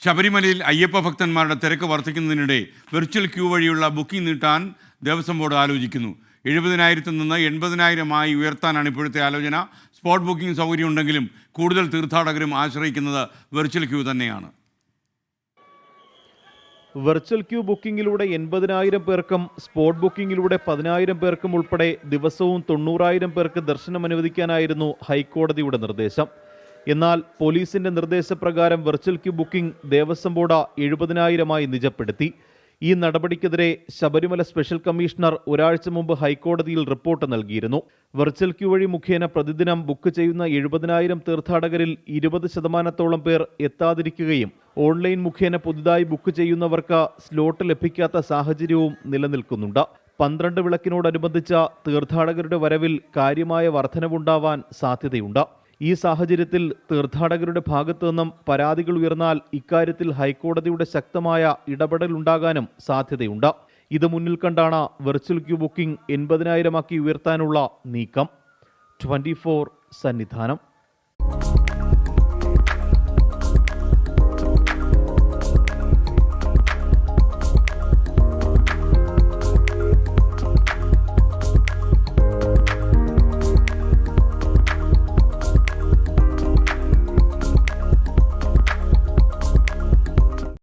ശബരിമലയിൽ അയ്യപ്പ ഭക്തന്മാരുടെ തിരക്ക് വർദ്ധിക്കുന്നതിനിടെ വെർച്വൽ ക്യൂ വഴിയുള്ള ബുക്കിംഗ് നീട്ടാൻ ദേവസ്വം ബോർഡ് ആലോചിക്കുന്നു. 70,000 നിന്ന് 80,000 ഉയർത്താനാണ് ഇപ്പോഴത്തെ ആലോചന. സ്പോട്ട് ബുക്കിംഗ് സൗകര്യം ഉണ്ടെങ്കിലും കൂടുതൽ തീർത്ഥാടകരും ആശ്രയിക്കുന്നത് വെർച്വൽ ക്യൂ തന്നെയാണ്. വെർച്വൽ ക്യൂ ബുക്കിംഗിലൂടെ 80,000 പേർക്കും സ്പോട്ട് ബുക്കിംഗിലൂടെ 10,000 പേർക്കും ഉൾപ്പെടെ ദിവസവും 90,000 പേർക്ക് ദർശനം അനുവദിക്കാനായിരുന്നു ഹൈക്കോടതിയുടെ നിർദ്ദേശം. എന്നാൽ പോലീസിന്റെ നിർദ്ദേശപ്രകാരം virtual queue booking Devaswom board 70,000 നിജപ്പെടുത്തി. ഈ നടപടിക്കെതിരെ ശബരിമല സ്പെഷ്യൽ കമ്മീഷണർ ഒരാഴ്ച മുമ്പ് ഹൈക്കോടതിയിൽ റിപ്പോർട്ട് നൽകിയിരുന്നു. വെർച്വൽ ക്യൂ വഴി മുഖേന പ്രതിദിനം ബുക്ക് ചെയ്യുന്ന 70,000 തീർത്ഥാടകരിൽ 20% പേർ എത്താതിരിക്കുകയും ഓൺലൈൻ മുഖേന പുതുതായി ബുക്ക് ചെയ്യുന്നവർക്ക് സ്ലോട്ട് ലഭിക്കാത്ത സാഹചര്യവും നിലനിൽക്കുന്നുണ്ട്. 12 വിളക്കിനോടനുബന്ധിച്ച തീർത്ഥാടകരുടെ വരവിൽ കാര്യമായ വർധനവുണ്ടാവാൻ സാധ്യതയുണ്ട്. ഈ സാഹചര്യത്തിൽ തീർത്ഥാടകരുടെ ഭാഗത്തു നിന്നും പരാതികൾ ഉയർന്നാൽ ഇക്കാര്യത്തിൽ ഹൈക്കോടതിയുടെ ശക്തമായ ഇടപെടലുണ്ടാകാനും സാധ്യതയുണ്ട്. ഇത് മുന്നിൽ കണ്ടാണ് വെർച്വൽ ക്യൂ ബുക്കിംഗ് 80,000 ഉയർത്താനുള്ള നീക്കം. 24 സന്നിധാനം.